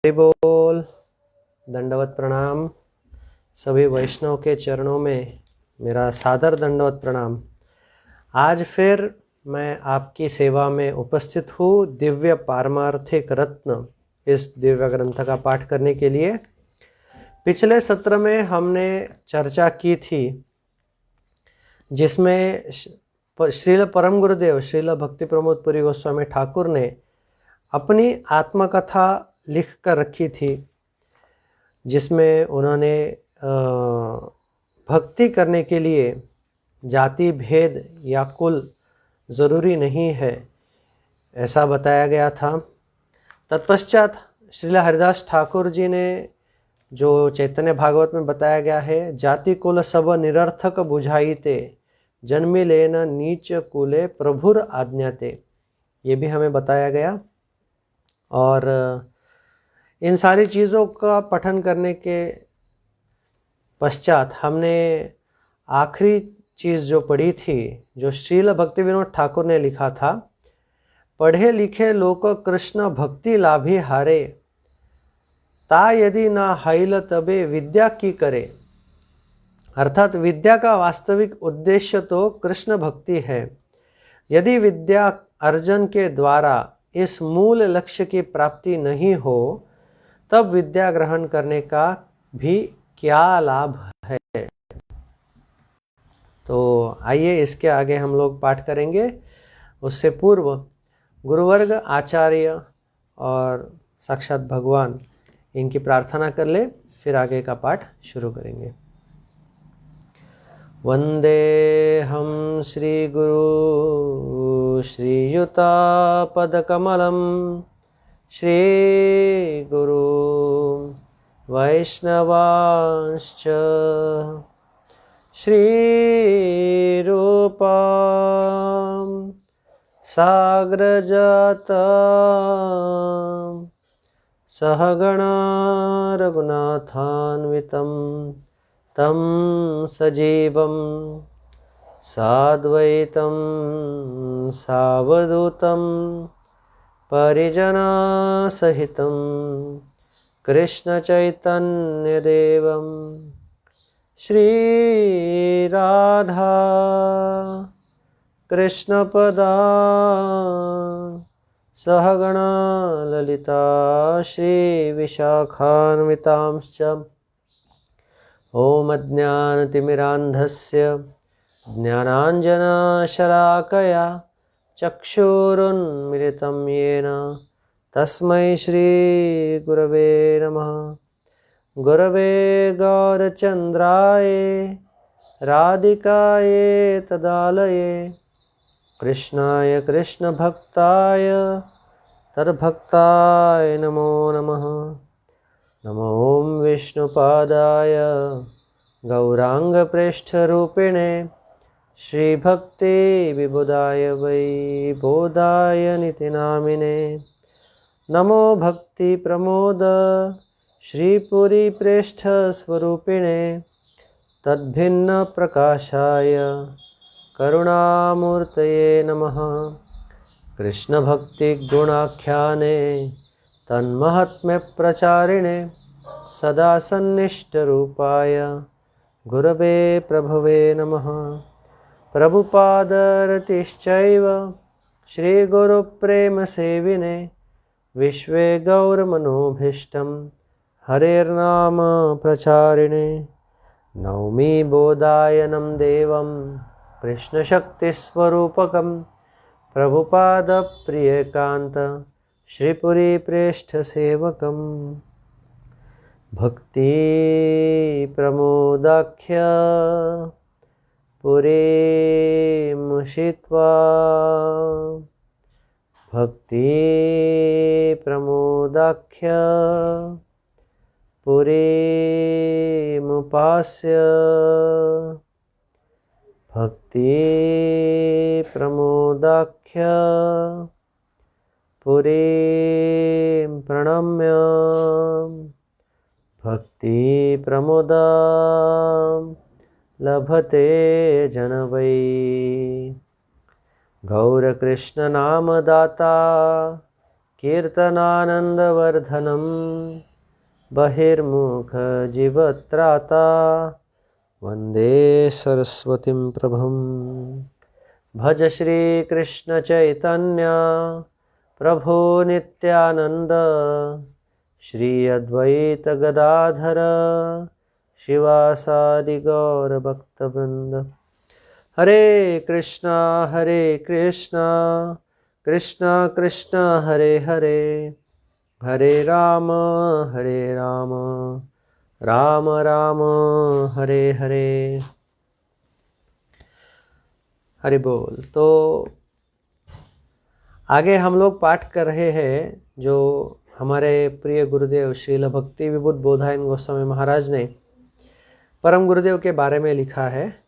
हरि बोल। दंडवत प्रणाम। सभी वैष्णव के चरणों में मेरा सादर दंडवत प्रणाम। आज फिर मैं आपकी सेवा में उपस्थित हूँ दिव्य पारमार्थिक रत्न इस दिव्य ग्रंथ का पाठ करने के लिए। पिछले सत्र में हमने चर्चा की थी जिसमें श्रील परम गुरुदेव श्रील भक्ति प्रमोद पुरी गोस्वामी ठाकुर ने अपनी आत्मकथा लिख कर रखी थी, जिसमें उन्होंने भक्ति करने के लिए जाति भेद या कुल ज़रूरी नहीं है ऐसा बताया गया था। तत्पश्चात श्रील हरिदास ठाकुर जी ने जो चैतन्य भागवत में बताया गया है, जाति कुल सब निरर्थक बुझाईते जन्मी लेन नीच कुले प्रभुर आज्ञाते, ये भी हमें बताया गया। और इन सारी चीज़ों का पठन करने के पश्चात हमने आखिरी चीज़ जो पढ़ी थी, जो श्रील भक्ति विनोद ठाकुर ने लिखा था, पढ़े लिखे लोक कृष्ण भक्ति लाभी हारे, ता यदि ना हाइल तबे विद्या की करे। अर्थात विद्या का वास्तविक उद्देश्य तो कृष्ण भक्ति है। यदि विद्या अर्जन के द्वारा इस मूल लक्ष्य की प्राप्ति नहीं हो तब विद्या ग्रहण करने का भी क्या लाभ है। तो आइए इसके आगे हम लोग पाठ करेंगे। उससे पूर्व गुरुवर्ग आचार्य और साक्षात भगवान इनकी प्रार्थना कर ले, फिर आगे का पाठ शुरू करेंगे। वंदे हम श्री गुरु श्रीयुता पदकमलम श्री गुरु वैष्णवांश्च श्री रूपा साग्रजाता सहगणा रघुनाथान्वितं तं सजीवं साद्वैतं सावधूतं परिजना सहितं कृष्ण चैतन्य देवं श्री राधा कृष्णपदा सहगणा ललिता श्री विशाखान्वितांश्च ओम अज्ञानतिमिरान्धस्य ज्ञानाञ्जनशलाकया चक्षुरुन्मिलितं येन तस्मै श्री गुरवे नमः। गुरवे गौरचन्द्राय राधिकाये तदालये कृष्णाय कृष्णभक्ताय तद्भक्ताय नमो नमः। नमो विष्णुपादाय गौरांगप्रेष्ठरूपिणे श्रीभक्ति विबुधाय वै बोधाय नितिनामिने नमो भक्ति प्रमोद श्रीपुरी प्रेष्ठ स्वरूपिणे तद्भिन्न प्रकाशाय करुणामूर्तये नमः। कृष्ण भक्ति गुणाख्याने तन्महात्म्य प्रचारिणे सदा सन्निष्ठरूपाय गुरवे प्रभवे नमः। प्रभुपादरतिश्चैव श्री गुरुप्रेम सेविने विश्वे गौरमनोभीष्टं हरेर्नाम प्रचारिणे नौमि बोधायनं देवं कृष्णशक्तिस्वरूपकं प्रभुपादप्रियकान्त श्रीपुरी प्रेष्ठसेवकं भक्ति प्रमोदाख्य पुरीमुषित्वा भक्ति प्रमोदाख्य पुरीमुपास्य भक्ति प्रमोदाख्य पुरीं प्रणम्य भक्ति प्रमोदां लभते जन वै। गौर कृष्ण नाम दाता कीर्तनानन्दवर्धनं बहिर्मुखजीवत्राता वन्दे सरस्वतीं प्रभुं। भज श्रीकृष्ण चैतन्य प्रभो नित्यानंद श्री अद्वैत गदाधर शिवासादि गौर भक्तवृंद। हरे कृष्णा कृष्णा कृष्णा हरे हरे, हरे राम राम राम हरे हरे। हरि बोल। तो आगे हम लोग पाठ कर रहे हैं जो हमारे प्रिय गुरुदेव श्रील भक्ति विभूत बोधायन गोस्वामी महाराज ने परम गुरुदेव के बारे में लिखा है।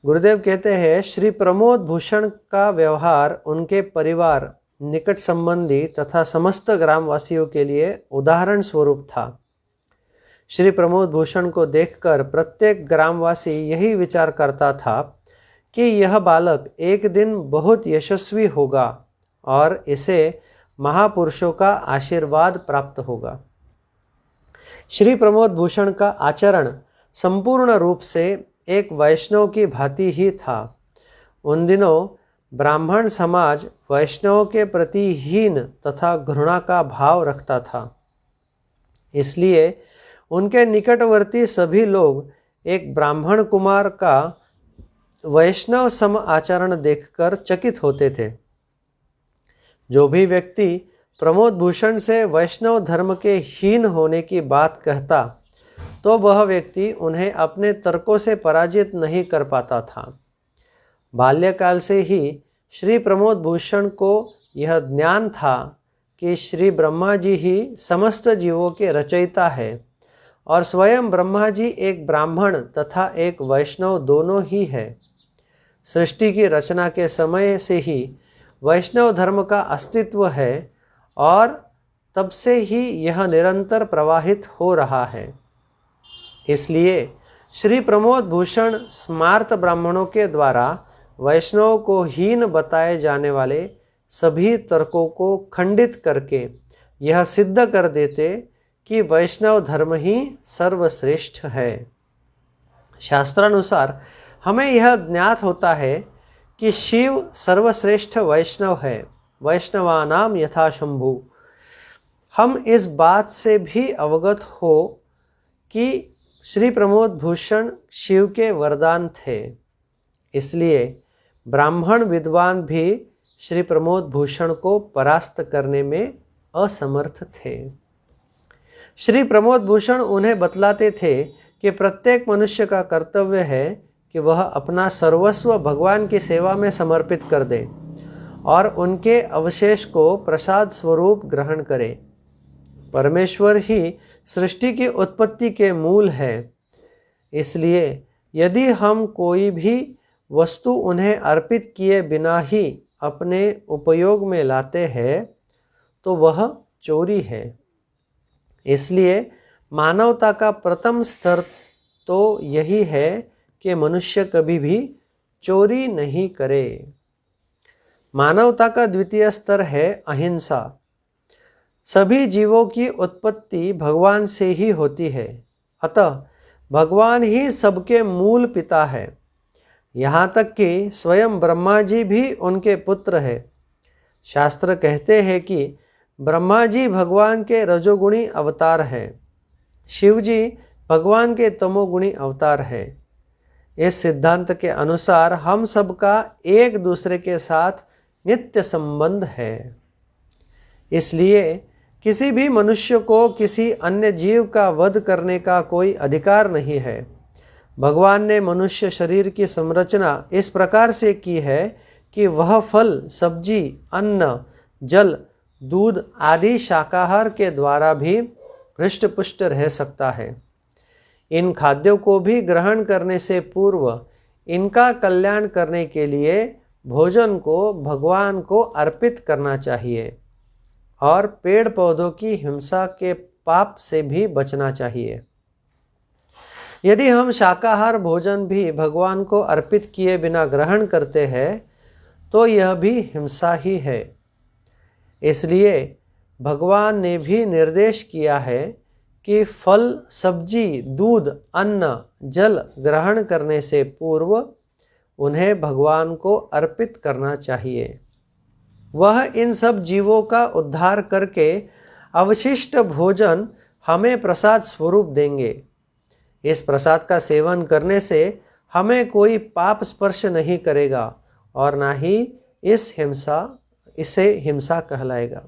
गुरुदेव कहते हैं, श्री प्रमोद भूषण का व्यवहार उनके परिवार, निकट संबंधी तथा समस्त ग्रामवासियों के लिए उदाहरण स्वरूप था। श्री प्रमोद भूषण को देखकर प्रत्येक ग्रामवासी यही विचार करता था कि यह बालक एक दिन बहुत यशस्वी होगा और इसे महापुरुषों का आशीर्वाद प्राप्त होगा। श्री प्रमोद भूषण का आचरण संपूर्ण रूप से एक वैष्णव की भांति ही था। उन दिनों ब्राह्मण समाज वैष्णव के प्रति हीन तथा घृणा का भाव रखता था, इसलिए उनके निकटवर्ती सभी लोग एक ब्राह्मण कुमार का वैष्णव सम आचरण देखकर चकित होते थे। जो भी व्यक्ति प्रमोद भूषण से वैष्णव धर्म के हीन होने की बात कहता तो वह व्यक्ति उन्हें अपने तर्कों से पराजित नहीं कर पाता था। बाल्यकाल से ही श्री प्रमोद भूषण को यह ज्ञान था कि श्री ब्रह्मा जी ही समस्त जीवों के रचयिता है और स्वयं ब्रह्मा जी एक ब्राह्मण तथा एक वैष्णव दोनों ही है। सृष्टि की रचना के समय से ही वैष्णव धर्म का अस्तित्व है और तब से ही यह निरंतर प्रवाहित हो रहा है। इसलिए श्री प्रमोद भूषण स्मार्त ब्राह्मणों के द्वारा वैष्णव को हीन बताए जाने वाले सभी तर्कों को खंडित करके यह सिद्ध कर देते कि वैष्णव धर्म ही सर्वश्रेष्ठ है। शास्त्रानुसार हमें यह ज्ञात होता है कि शिव सर्वश्रेष्ठ वैष्णव है, वैष्णवानाम यथा शंभु। हम इस बात से भी अवगत हो कि श्री प्रमोद भूषण शिव के वरदान थे, इसलिए ब्राह्मण विद्वान भी श्री प्रमोद भूषण को परास्त करने में असमर्थ थे। श्री प्रमोद भूषण उन्हें बतलाते थे कि प्रत्येक मनुष्य का कर्तव्य है कि वह अपना सर्वस्व भगवान की सेवा में समर्पित कर दे और उनके अवशेष को प्रसाद स्वरूप ग्रहण करे। परमेश्वर ही सृष्टि की उत्पत्ति के मूल है, इसलिए यदि हम कोई भी वस्तु उन्हें अर्पित किए बिना ही अपने उपयोग में लाते हैं तो वह चोरी है। इसलिए मानवता का प्रथम स्तर तो यही है कि मनुष्य कभी भी चोरी नहीं करे। मानवता का द्वितीय स्तर है अहिंसा। सभी जीवों की उत्पत्ति भगवान से ही होती है, अतः भगवान ही सबके मूल पिता है। यहाँ तक कि स्वयं ब्रह्मा जी भी उनके पुत्र है। शास्त्र कहते हैं कि ब्रह्मा जी भगवान के रजोगुणी अवतार है, शिव जी भगवान के तमोगुणी अवतार है। इस सिद्धांत के अनुसार हम सबका एक दूसरे के साथ नित्य संबंध है। इसलिए किसी भी मनुष्य को किसी अन्य जीव का वध करने का कोई अधिकार नहीं है। भगवान ने मनुष्य शरीर की संरचना इस प्रकार से की है कि वह फल, सब्जी, अन्न, जल, दूध आदि शाकाहार के द्वारा भी हृष्ट पुष्ट रह सकता है। इन खाद्यों को भी ग्रहण करने से पूर्व इनका कल्याण करने के लिए भोजन को भगवान को अर्पित करना चाहिए और पेड़ पौधों की हिंसा के पाप से भी बचना चाहिए। यदि हम शाकाहार भोजन भी भगवान को अर्पित किए बिना ग्रहण करते हैं तो यह भी हिंसा ही है। इसलिए भगवान ने भी निर्देश किया है कि फल, सब्जी, दूध, अन्न, जल ग्रहण करने से पूर्व उन्हें भगवान को अर्पित करना चाहिए। वह इन सब जीवों का उद्धार करके अवशिष्ट भोजन हमें प्रसाद स्वरूप देंगे। इस प्रसाद का सेवन करने से हमें कोई पाप स्पर्श नहीं करेगा और ना ही इसे हिंसा कहलाएगा।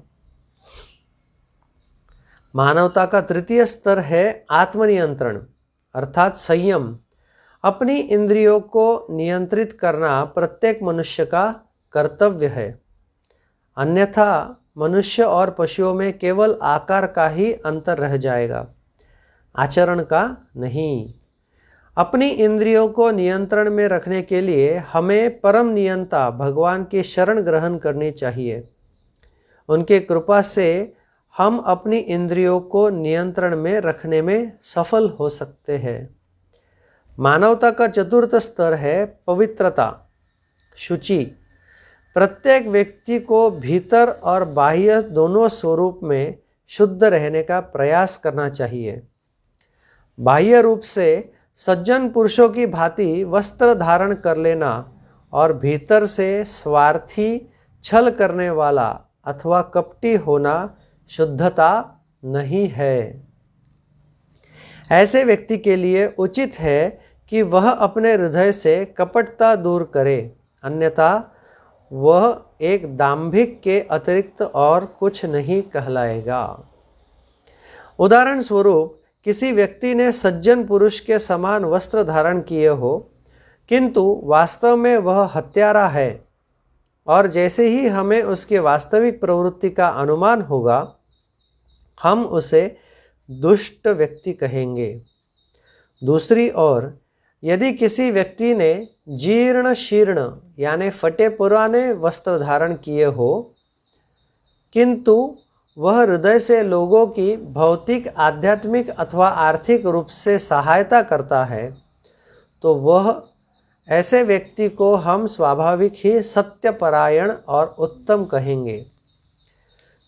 मानवता का तृतीय स्तर है आत्मनियंत्रण अर्थात संयम। अपनी इंद्रियों को नियंत्रित करना प्रत्येक मनुष्य का कर्तव्य है, अन्यथा मनुष्य और पशुओं में केवल आकार का ही अंतर रह जाएगा, आचरण का नहीं। अपनी इंद्रियों को नियंत्रण में रखने के लिए हमें परम नियंता भगवान की शरण ग्रहण करनी चाहिए। उनकी कृपा से हम अपनी इंद्रियों को नियंत्रण में रखने में सफल हो सकते हैं। मानवता का चतुर्थ स्तर है पवित्रता, शुचि। प्रत्येक व्यक्ति को भीतर और बाह्य दोनों स्वरूप में शुद्ध रहने का प्रयास करना चाहिए। बाह्य रूप से सज्जन पुरुषों की भांति वस्त्र धारण कर लेना और भीतर से स्वार्थी, छल करने वाला अथवा कपटी होना शुद्धता नहीं है। ऐसे व्यक्ति के लिए उचित है कि वह अपने हृदय से कपटता दूर करे, अन्यथा वह एक दाम्भिक के अतिरिक्त और कुछ नहीं कहलाएगा। उदाहरण स्वरूप किसी व्यक्ति ने सज्जन पुरुष के समान वस्त्र धारण किए हो, किंतु वास्तव में वह हत्यारा है, और जैसे ही हमें उसकी वास्तविक प्रवृत्ति का अनुमान होगा, हम उसे दुष्ट व्यक्ति कहेंगे। दूसरी ओर यदि किसी व्यक्ति ने जीर्ण शीर्ण यानी फटे पुराने वस्त्र धारण किए हो, किंतु वह हृदय से लोगों की भौतिक, आध्यात्मिक अथवा आर्थिक रूप से सहायता करता है, तो वह ऐसे व्यक्ति को हम स्वाभाविक ही सत्यपरायण और उत्तम कहेंगे।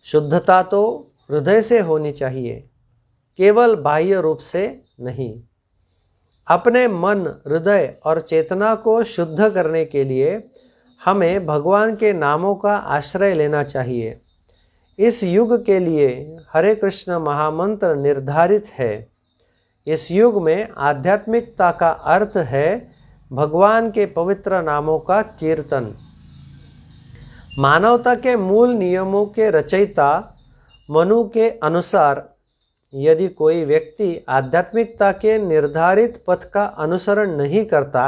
शुद्धता तो हृदय से होनी चाहिए, केवल बाह्य रूप से नहीं। अपने मन, हृदय और चेतना को शुद्ध करने के लिए हमें भगवान के नामों का आश्रय लेना चाहिए। इस युग के लिए हरे कृष्ण महामंत्र निर्धारित है। इस युग में आध्यात्मिकता का अर्थ है भगवान के पवित्र नामों का कीर्तन। मानवता के मूल नियमों के रचयिता मनु के अनुसार यदि कोई व्यक्ति आध्यात्मिकता के निर्धारित पथ का अनुसरण नहीं करता,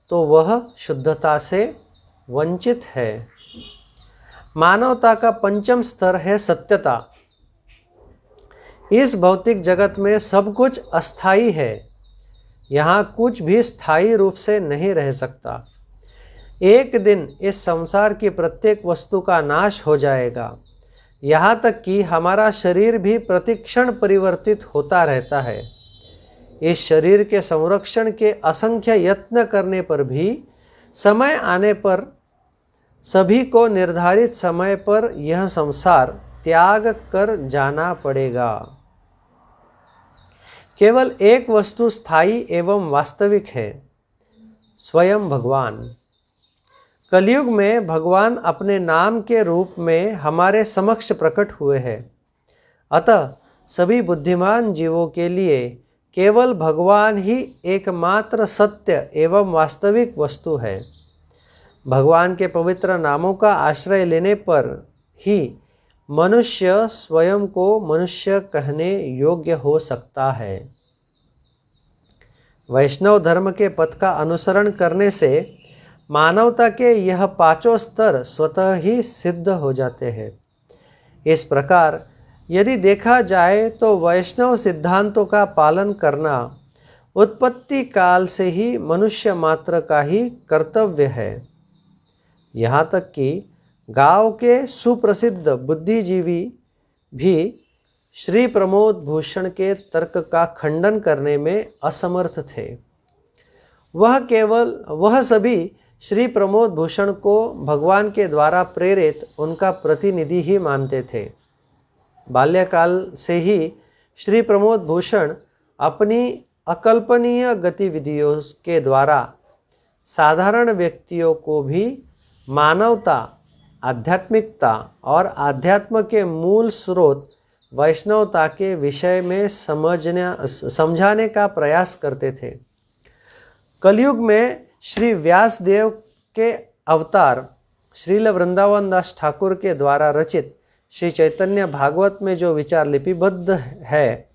तो वह शुद्धता से वंचित है। मानवता का पंचम स्तर है सत्यता। इस भौतिक जगत में सब कुछ अस्थाई है, यहाँ कुछ भी स्थायी रूप से नहीं रह सकता। एक दिन इस संसार की प्रत्येक वस्तु का नाश हो जाएगा, यहाँ तक कि हमारा शरीर भी प्रतिक्षण परिवर्तित होता रहता है। इस शरीर के संरक्षण के असंख्य यत्न करने पर भी समय आने पर सभी को निर्धारित समय पर यह संसार त्याग कर जाना पड़ेगा। केवल एक वस्तु स्थायी एवं वास्तविक है, स्वयं भगवान। कलयुग में भगवान अपने नाम के रूप में हमारे समक्ष प्रकट हुए हैं। अतः सभी बुद्धिमान जीवों के लिए केवल भगवान ही एकमात्र सत्य एवं वास्तविक वस्तु है। भगवान के पवित्र नामों का आश्रय लेने पर ही मनुष्य स्वयं को मनुष्य कहने योग्य हो सकता है। वैष्णव धर्म के पथ का अनुसरण करने से मानवता के यह पांचों स्तर स्वतः ही सिद्ध हो जाते हैं। इस प्रकार यदि देखा जाए तो वैष्णव सिद्धांतों का पालन करना उत्पत्ति काल से ही मनुष्य मात्र का ही कर्तव्य है। यहाँ तक कि गांव के सुप्रसिद्ध बुद्धिजीवी भी श्री प्रमोद भूषण के तर्क का खंडन करने में असमर्थ थे। वह सभी श्री प्रमोद भूषण को भगवान के द्वारा प्रेरित उनका प्रतिनिधि ही मानते थे। बाल्यकाल से ही श्री प्रमोद भूषण अपनी अकल्पनीय गतिविधियों के द्वारा साधारण व्यक्तियों को भी मानवता, आध्यात्मिकता और आध्यात्म के मूल स्रोत वैष्णवता के विषय में समझाने का प्रयास करते थे। कलयुग में श्री व्यासदेव के अवतार श्रील वृंदावन दास ठाकुर के द्वारा रचित श्री चैतन्य भागवत में जो विचार लिपिबद्ध है,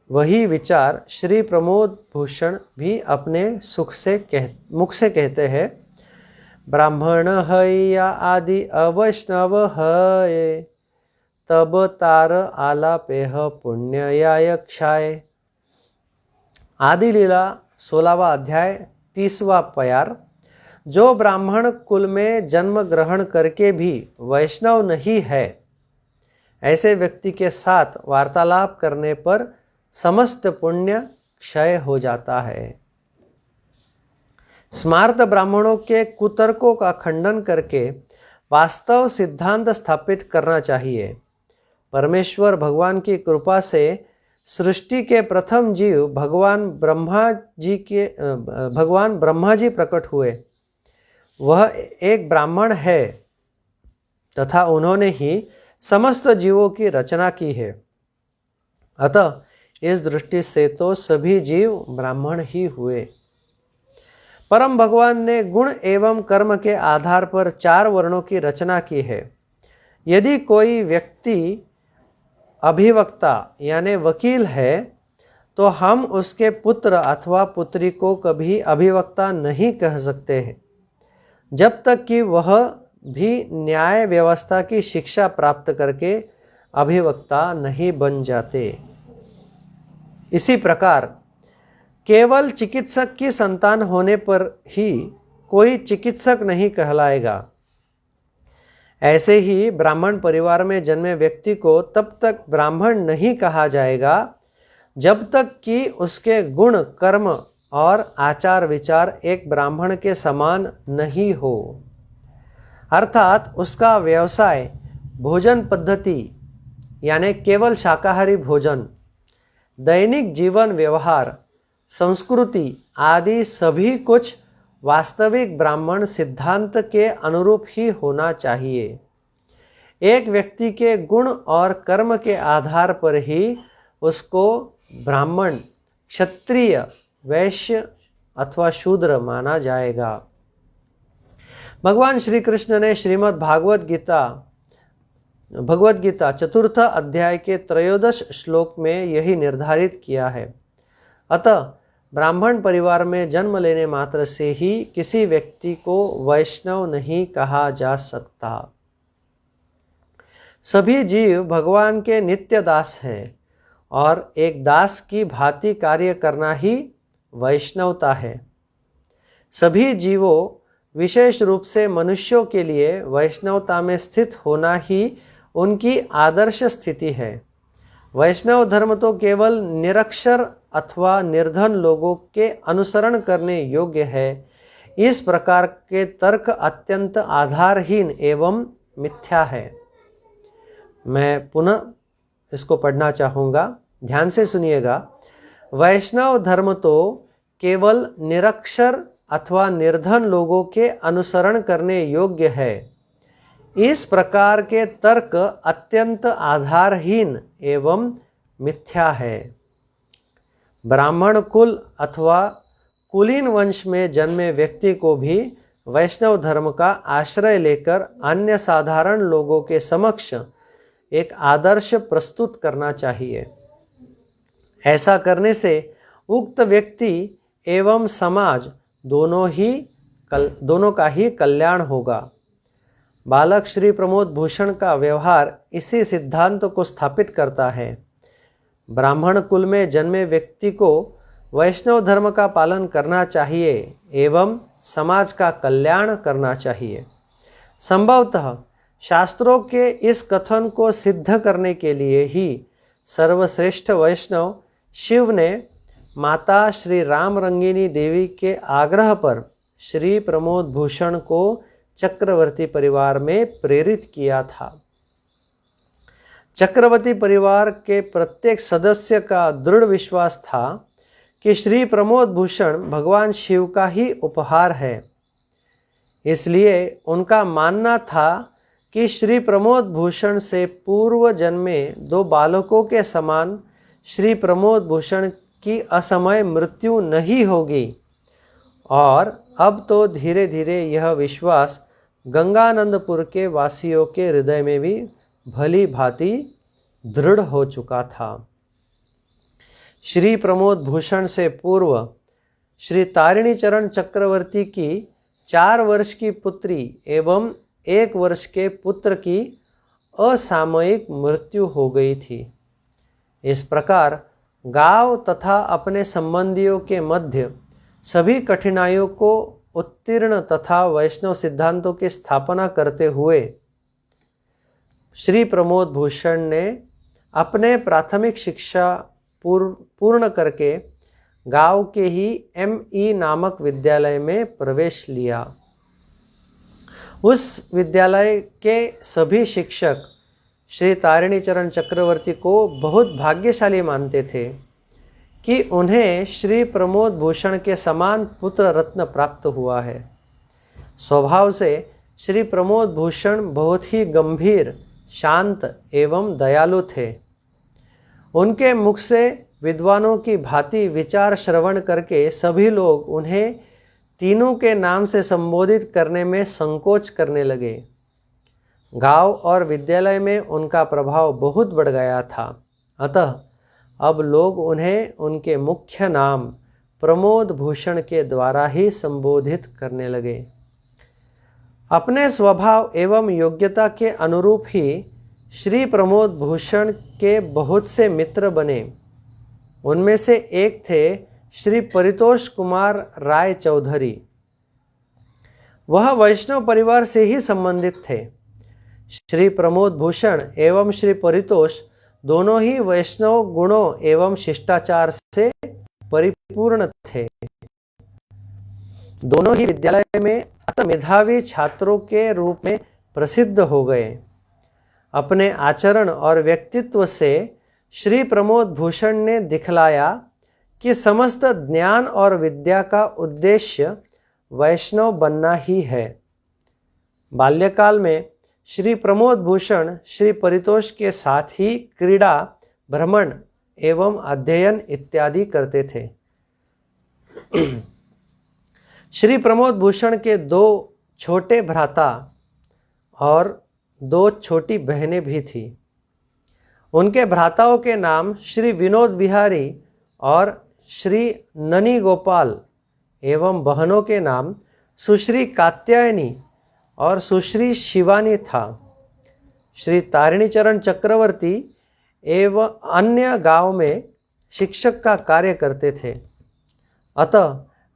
वही विचार श्री प्रमोद भूषण भी अपने मुख से कहते हैं। ब्राह्मण है या आदि अवैष्णव है, तब तार आलापेह पुण्ययाय क्षाय। आदि लीला 16वां अध्याय 30वां प्यार। जो ब्राह्मण कुल में जन्म ग्रहण करके भी वैष्णव नहीं है, ऐसे व्यक्ति के साथ वार्तालाप करने पर समस्त पुण्य क्षय हो जाता है। स्मार्त ब्राह्मणों के कुतर्कों का खंडन करके वास्तव सिद्धांत स्थापित करना चाहिए। परमेश्वर भगवान की कृपा से सृष्टि के प्रथम जीव भगवान ब्रह्मा जी प्रकट हुए। वह एक ब्राह्मण है तथा उन्होंने ही समस्त जीवों की रचना की है। अतः इस दृष्टि से तो सभी जीव ब्राह्मण ही हुए। परम भगवान ने गुण एवं कर्म के आधार पर 4 वर्णों की रचना की है। यदि कोई व्यक्ति अभिवक्ता यानी वकील है, तो हम उसके पुत्र अथवा पुत्री को कभी अभिवक्ता नहीं कह सकते हैं, जब तक कि वह भी न्याय व्यवस्था की शिक्षा प्राप्त करके अभिवक्ता नहीं बन जाते। इसी प्रकार केवल चिकित्सक की संतान होने पर ही कोई चिकित्सक नहीं कहलाएगा। ऐसे ही ब्राह्मण परिवार में जन्मे व्यक्ति को तब तक ब्राह्मण नहीं कहा जाएगा जब तक कि उसके गुण, कर्म और आचार विचार एक ब्राह्मण के समान नहीं हो। अर्थात उसका व्यवसाय, भोजन पद्धति यानी केवल शाकाहारी भोजन, दैनिक जीवन व्यवहार, संस्कृति आदि सभी कुछ वास्तविक ब्राह्मण सिद्धांत के अनुरूप ही होना चाहिए। एक व्यक्ति के गुण और कर्म के आधार पर ही उसको ब्राह्मण, क्षत्रिय, वैश्य अथवा शूद्र माना जाएगा। भगवान श्री कृष्ण ने श्रीमद् भगवद गीता 4th अध्याय के 13 श्लोक में यही निर्धारित किया है। अतः ब्राह्मण परिवार में जन्म लेने मात्र से ही किसी व्यक्ति को वैष्णव नहीं कहा जा सकता। सभी जीव भगवान के नित्य दास हैं और एक दास की भांति कार्य करना ही वैष्णवता है। सभी जीवों, विशेष रूप से मनुष्यों के लिए वैष्णवता में स्थित होना ही उनकी आदर्श स्थिति है। वैष्णव धर्म तो केवल निरक्षर अथवा निर्धन लोगों के अनुसरण करने योग्य है। इस प्रकार के तर्क अत्यंत आधारहीन एवं मिथ्या है। मैं पुनः इसको पढ़ना चाहूँगा, ध्यान से सुनिएगा। वैष्णव धर्म तो केवल निरक्षर अथवा निर्धन लोगों के अनुसरण करने योग्य है। इस प्रकार के तर्क अत्यंत आधारहीन एवं मिथ्या है। ब्राह्मण कुल अथवा कुलीन वंश में जन्मे व्यक्ति को भी वैष्णव धर्म का आश्रय लेकर अन्य साधारण लोगों के समक्ष एक आदर्श प्रस्तुत करना चाहिए। ऐसा करने से उक्त व्यक्ति एवं समाज दोनों का ही कल्याण होगा। बालक श्री प्रमोद भूषण का व्यवहार इसी सिद्धांत को स्थापित करता है। ब्राह्मण कुल में जन्मे व्यक्ति को वैष्णव धर्म का पालन करना चाहिए एवं समाज का कल्याण करना चाहिए। संभवतः शास्त्रों के इस कथन को सिद्ध करने के लिए ही सर्वश्रेष्ठ वैष्णव शिव ने माता श्री राम रंगिनी देवी के आग्रह पर श्री प्रमोद भूषण को चक्रवर्ती परिवार में प्रेरित किया था। चक्रवर्ती परिवार के प्रत्येक सदस्य का दृढ़ विश्वास था कि श्री प्रमोद भूषण भगवान शिव का ही उपहार है। इसलिए उनका मानना था कि श्री प्रमोद भूषण से पूर्व जन्मे 2 बालकों के समान श्री प्रमोद भूषण की असमय मृत्यु नहीं होगी। और अब तो धीरे धीरे यह विश्वास गंगानंदपुर के वासियों के हृदय में भी भली भांति दृढ़ हो चुका था। श्री प्रमोद भूषण से पूर्व श्री तारिणी चरण चक्रवर्ती की 4 वर्ष की पुत्री एवं 1 वर्ष के पुत्र की असामयिक मृत्यु हो गई थी। इस प्रकार गांव तथा अपने संबंधियों के मध्य सभी कठिनाइयों को उत्तीर्ण तथा वैष्णव सिद्धांतों की स्थापना करते हुए श्री प्रमोद भूषण ने अपने प्राथमिक शिक्षा पूर्ण करके गांव के ही ME नामक विद्यालय में प्रवेश लिया। उस विद्यालय के सभी शिक्षक श्री तारिणी चरण चक्रवर्ती को बहुत भाग्यशाली मानते थे कि उन्हें श्री प्रमोद भूषण के समान पुत्र रत्न प्राप्त हुआ है। स्वभाव से श्री प्रमोद भूषण बहुत ही गंभीर, शांत एवं दयालु थे। उनके मुख से विद्वानों की भांति विचार श्रवण करके सभी लोग उन्हें तीनों के नाम से संबोधित करने में संकोच करने लगे। गांव और विद्यालय में उनका प्रभाव बहुत बढ़ गया था। अतः अब लोग उन्हें उनके मुख्य नाम प्रमोद भूषण के द्वारा ही संबोधित करने लगे। अपने स्वभाव एवं योग्यता के अनुरूप ही श्री प्रमोद भूषण के बहुत से मित्र बने। उनमें से एक थे श्री परितोष कुमार राय चौधरी। वह वैष्णव परिवार से ही संबंधित थे। श्री प्रमोद भूषण एवं श्री परितोष दोनों ही वैष्णव गुणों एवं शिष्टाचार से परिपूर्ण थे। दोनों ही विद्यालय में अति मेधावी छात्रों के रूप में प्रसिद्ध हो गए। अपने आचरण और व्यक्तित्व से श्री प्रमोद भूषण ने दिखलाया कि समस्त ज्ञान और विद्या का उद्देश्य वैष्णव बनना ही है। बाल्यकाल में श्री प्रमोद भूषण श्री परितोष के साथ ही क्रीड़ा, भ्रमण एवं अध्ययन इत्यादि करते थे। श्री प्रमोद भूषण के 2 छोटे भ्राता और 2 छोटी बहनें भी थीं। उनके भ्राताओं के नाम श्री विनोद विहारी और श्री ननी गोपाल एवं बहनों के नाम सुश्री कात्यायनी और सुश्री शिवानी था। श्री तारिणी चरण चक्रवर्ती एवं अन्य गांव में शिक्षक का कार्य करते थे। अतः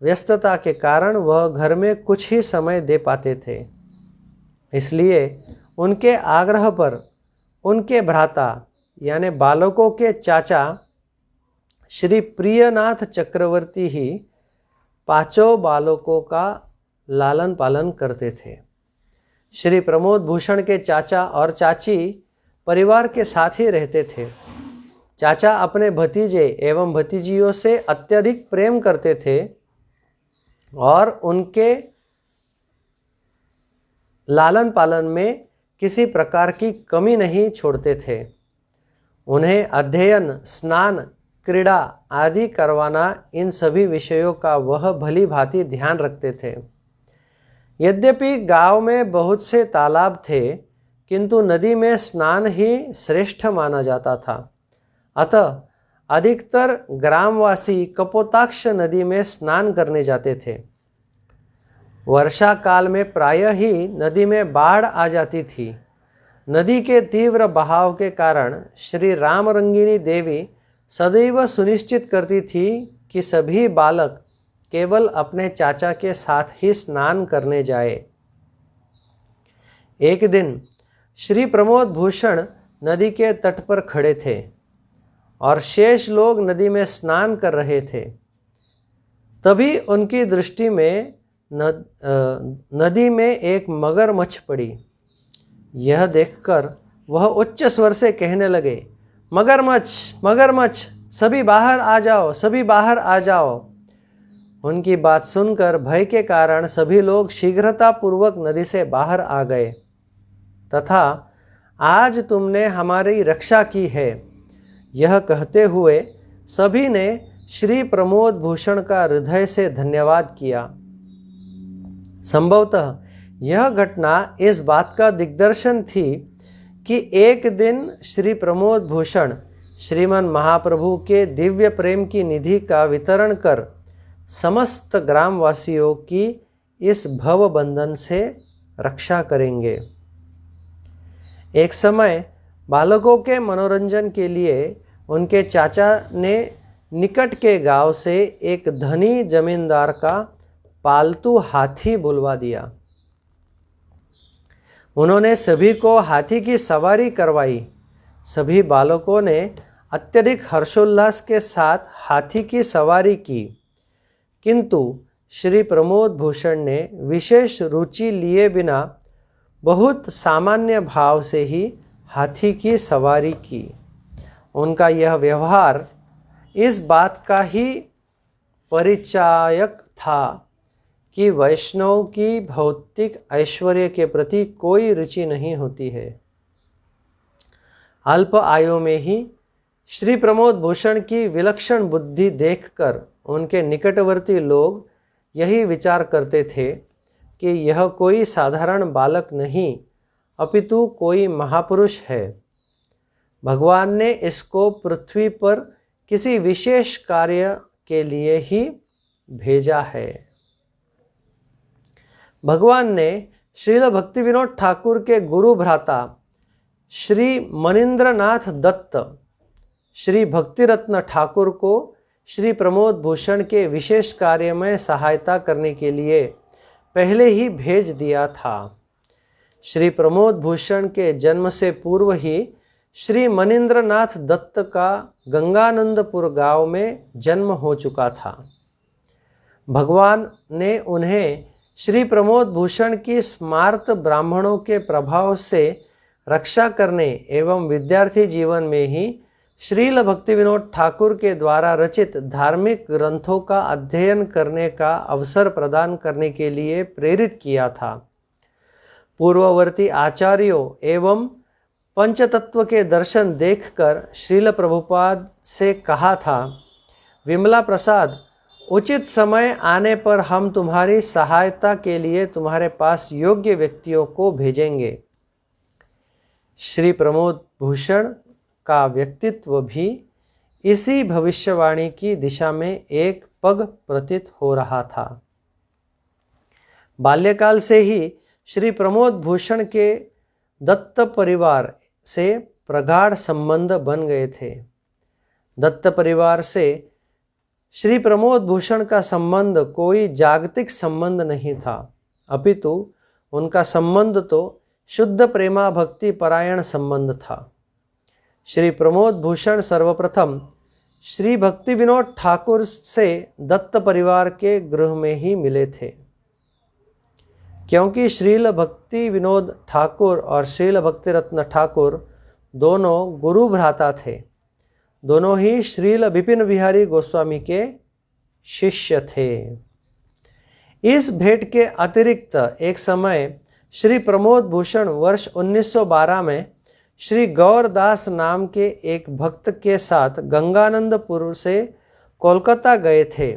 व्यस्तता के कारण वह घर में कुछ ही समय दे पाते थे। इसलिए उनके आग्रह पर उनके भ्राता यानी बालकों के चाचा श्री प्रियनाथ चक्रवर्ती ही 5 बालकों का लालन पालन करते थे। श्री प्रमोद भूषण के चाचा और चाची परिवार के साथ ही रहते थे। चाचा अपने भतीजे एवं भतीजियों से अत्यधिक प्रेम करते थे और उनके लालन पालन में किसी प्रकार की कमी नहीं छोड़ते थे। उन्हें अध्ययन, स्नान, क्रीड़ा आदि करवाना, इन सभी विषयों का वह भली भांति ध्यान रखते थे। यद्यपि गांव में बहुत से तालाब थे, किंतु नदी में स्नान ही श्रेष्ठ माना जाता था। अतः अधिकतर ग्रामवासी कपोताक्ष नदी में स्नान करने जाते थे। वर्षा काल में प्रायः ही नदी में बाढ़ आ जाती थी। नदी के तीव्र बहाव के कारण श्री रामरंगिनी देवी सदैव सुनिश्चित करती थी कि सभी बालक केवल अपने चाचा के साथ ही स्नान करने जाए। एक दिन श्री प्रमोद भूषण नदी के तट पर खड़े थे और शेष लोग नदी में स्नान कर रहे थे। तभी उनकी दृष्टि में नदी में एक मगरमच्छ पड़ी। यह देखकर वह उच्च स्वर से कहने लगे, मगरमच्छ मगरमच्छ, सभी बाहर आ जाओ, सभी बाहर आ जाओ। उनकी बात सुनकर भय के कारण सभी लोग शीघ्रतापूर्वक नदी से बाहर आ गए तथा आज तुमने हमारी रक्षा की है, यह कहते हुए सभी ने श्री प्रमोद भूषण का हृदय से धन्यवाद किया। संभवतः यह घटना इस बात का दिग्दर्शन थी कि एक दिन श्री प्रमोद भूषण श्रीमन महाप्रभु के दिव्य प्रेम की निधि का वितरण कर समस्त ग्रामवासियों की इस भव बंधन से रक्षा करेंगे। एक समय बालकों के मनोरंजन के लिए उनके चाचा ने निकट के गांव से एक धनी जमींदार का पालतू हाथी बुलवा दिया। उन्होंने सभी को हाथी की सवारी करवाई। सभी बालकों ने अत्यधिक हर्षोल्लास के साथ हाथी की सवारी की, किंतु श्री प्रमोद भूषण ने विशेष रुचि लिए बिना बहुत सामान्य भाव से ही हाथी की सवारी की। उनका यह व्यवहार इस बात का ही परिचायक था कि वैष्णव की भौतिक ऐश्वर्य के प्रति कोई रुचि नहीं होती है। अल्प आयु में ही श्री प्रमोद भूषण की विलक्षण बुद्धि देखकर उनके निकटवर्ती लोग यही विचार करते थे कि यह कोई साधारण बालक नहीं अपितु कोई महापुरुष है। भगवान ने इसको पृथ्वी पर किसी विशेष कार्य के लिए ही भेजा है। भगवान ने श्रील भक्तिविनोद ठाकुर के गुरु भ्राता श्री मनीन्द्रनाथ दत्त श्री भक्तिरत्न ठाकुर को श्री प्रमोद भूषण के विशेष कार्य में सहायता करने के लिए पहले ही भेज दिया था। श्री प्रमोद भूषण के जन्म से पूर्व ही श्री मनीन्द्रनाथ दत्त का गंगानंदपुर गांव में जन्म हो चुका था। भगवान ने उन्हें श्री प्रमोद भूषण की स्मार्त ब्राह्मणों के प्रभाव से रक्षा करने एवं विद्यार्थी जीवन में ही श्रील भक्तिविनोद ठाकुर के द्वारा रचित धार्मिक ग्रंथों का अध्ययन करने का अवसर प्रदान करने के लिए प्रेरित किया था। पूर्ववर्ती आचार्यों एवं पंचतत्व के दर्शन देखकर श्रील प्रभुपाद से कहा था, विमला प्रसाद, उचित समय आने पर हम तुम्हारी सहायता के लिए तुम्हारे पास योग्य व्यक्तियों को भेजेंगे। श्री प्रमोद भूषण का व्यक्तित्व भी इसी भविष्यवाणी की दिशा में एक पग प्रतीत हो रहा था। बाल्यकाल से ही श्री प्रमोद भूषण के दत्त परिवार से प्रगाढ़ संबंध बन गए थे। दत्त परिवार से श्री प्रमोद भूषण का संबंध कोई जागतिक संबंध नहीं था, अपितु उनका संबंध तो शुद्ध प्रेमा भक्ति परायण संबंध था। श्री प्रमोद भूषण सर्वप्रथम श्री भक्तिविनोद ठाकुर से दत्त परिवार के गृह में ही मिले थे, क्योंकि श्रील भक्ति विनोद ठाकुर और श्रील भक्तिरत्न ठाकुर दोनों गुरु भ्राता थे। दोनों ही श्रील विपिन बिहारी गोस्वामी के शिष्य थे। इस भेंट के अतिरिक्त एक समय श्री प्रमोद भूषण वर्ष 1912 में श्री गौरदास नाम के एक भक्त के साथ गंगानंदपुर से कोलकाता गए थे।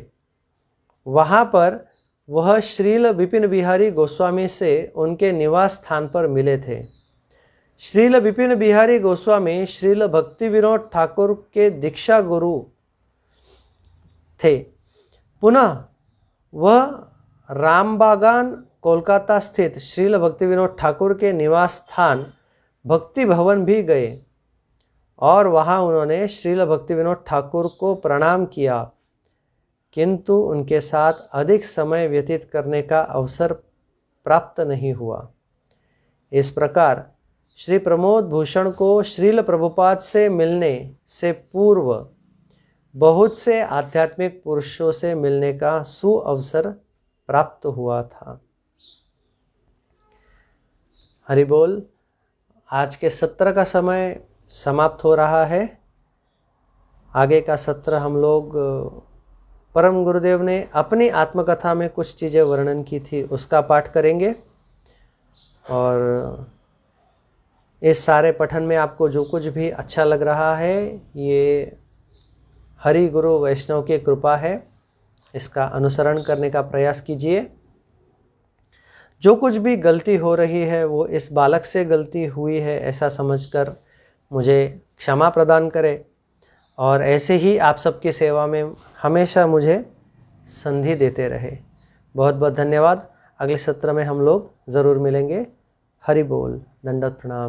वहाँ पर वह श्रील विपिन बिहारी गोस्वामी से उनके निवास स्थान पर मिले थे। श्रील विपिन बिहारी गोस्वामी श्रील भक्तिविनोद ठाकुर के दीक्षा गुरु थे। पुनः वह रामबागान कोलकाता स्थित श्रील भक्तिविनोद ठाकुर के निवास स्थान भक्ति भवन भी गए और वहाँ उन्होंने श्रील भक्तिविनोद ठाकुर को प्रणाम किया, किंतु उनके साथ अधिक समय व्यतीत करने का अवसर प्राप्त नहीं हुआ। इस प्रकार श्री प्रमोद भूषण को श्रील प्रभुपाद से मिलने से पूर्व बहुत से आध्यात्मिक पुरुषों से मिलने का सुअवसर प्राप्त हुआ था। हरि बोल। आज के सत्र का समय समाप्त हो रहा है। आगे का सत्र हम लोग परम गुरुदेव ने अपनी आत्मकथा में कुछ चीज़ें वर्णन की थी उसका पाठ करेंगे। और इस सारे पठन में आपको जो कुछ भी अच्छा लग रहा है ये हरि गुरु वैष्णव की कृपा है। इसका अनुसरण करने का प्रयास कीजिए। जो कुछ भी गलती हो रही है वो इस बालक से गलती हुई है ऐसा समझकर मुझे क्षमा प्रदान करें। और ऐसे ही आप सबकी सेवा में हमेशा मुझे संधि देते रहे। बहुत बहुत धन्यवाद। अगले सत्र में हम लोग ज़रूर मिलेंगे। हरि बोल। दंडवत प्रणाम।